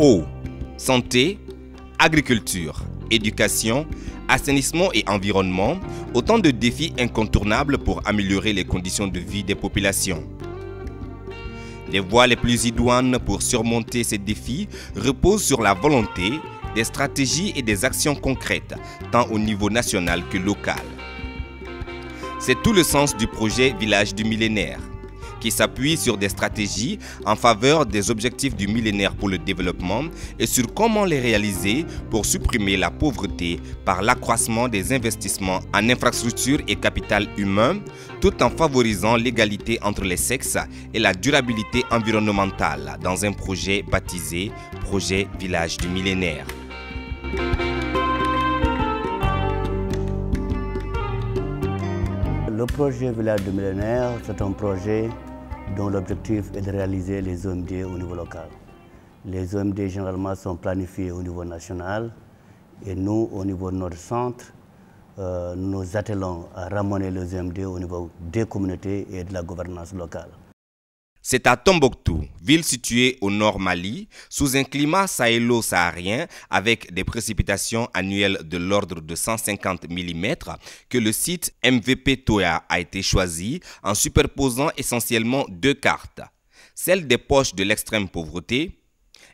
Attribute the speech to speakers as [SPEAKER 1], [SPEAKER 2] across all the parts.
[SPEAKER 1] Eau, santé, agriculture, éducation, assainissement et environnement, autant de défis incontournables pour améliorer les conditions de vie des populations. Les voies les plus idoines pour surmonter ces défis reposent sur la volonté, des stratégies et des actions concrètes, tant au niveau national que local. C'est tout le sens du projet Village du Millénaire, qui s'appuie sur des stratégies en faveur des objectifs du millénaire pour le développement et sur comment les réaliser pour supprimer la pauvreté par l'accroissement des investissements en infrastructures et capital humain, tout en favorisant l'égalité entre les sexes et la durabilité environnementale dans un projet baptisé Projet Village du Millénaire.
[SPEAKER 2] Le projet Village du Millénaire, c'est un projet dont l'objectif est de réaliser les OMD au niveau local. Les OMD généralement sont planifiés au niveau national et nous, au niveau de notre centre, nous attelons à ramener les OMD au niveau des communautés et de la gouvernance locale.
[SPEAKER 1] C'est à Tombouctou, ville située au nord Mali, sous un climat sahélo-saharien avec des précipitations annuelles de l'ordre de 150 mm, que le site MVP Toya a été choisi en superposant essentiellement deux cartes, celle des poches de l'extrême pauvreté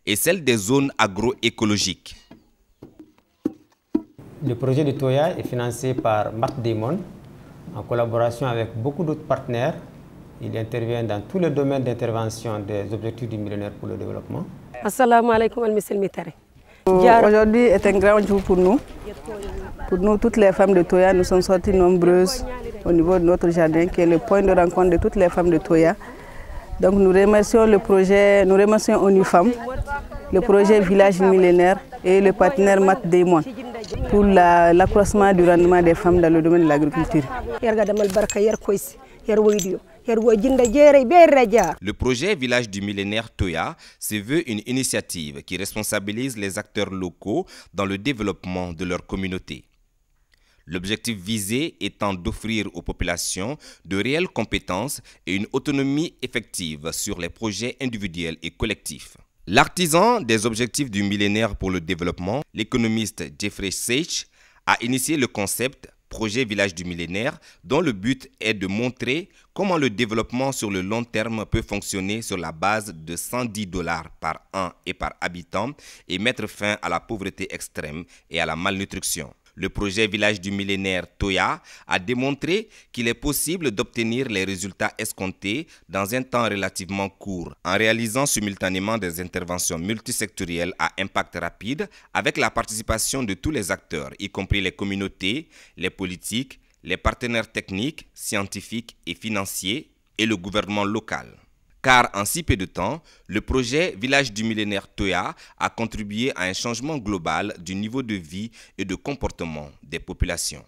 [SPEAKER 1] et celle des zones agroécologiques.
[SPEAKER 3] Le projet de Toya est financé par Matt Damon en collaboration avec beaucoup d'autres partenaires. Il intervient dans tous les domaines d'intervention des objectifs du millénaire pour le développement.
[SPEAKER 4] Assalamu alaikum al-Misselmitare.
[SPEAKER 5] Aujourd'hui est un grand jour pour nous. Pour nous, toutes les femmes de Toya, nous sommes sorties nombreuses au niveau de notre jardin, qui est le point de rencontre de toutes les femmes de Toya. Donc nous remercions le projet, nous remercions ONU Femmes, le projet Village Millénaire et le partenaire Matt Damon pour l'accroissement du rendement des femmes dans le domaine de l'agriculture.
[SPEAKER 1] Le projet Village du Millénaire Toya se veut une initiative qui responsabilise les acteurs locaux dans le développement de leur communauté. L'objectif visé étant d'offrir aux populations de réelles compétences et une autonomie effective sur les projets individuels et collectifs. L'artisan des objectifs du millénaire pour le développement, l'économiste Jeffrey Sage, a initié le concept Projet Village du Millénaire, dont le but est de montrer comment le développement sur le long terme peut fonctionner sur la base de $110 par an et par habitant et mettre fin à la pauvreté extrême et à la malnutrition. Le projet Village du Millénaire Toya a démontré qu'il est possible d'obtenir les résultats escomptés dans un temps relativement court, en réalisant simultanément des interventions multisectorielles à impact rapide avec la participation de tous les acteurs, y compris les communautés, les politiques, les partenaires techniques, scientifiques et financiers et le gouvernement local. Car en si peu de temps, le projet Village du Millénaire Toya a contribué à un changement global du niveau de vie et de comportement des populations.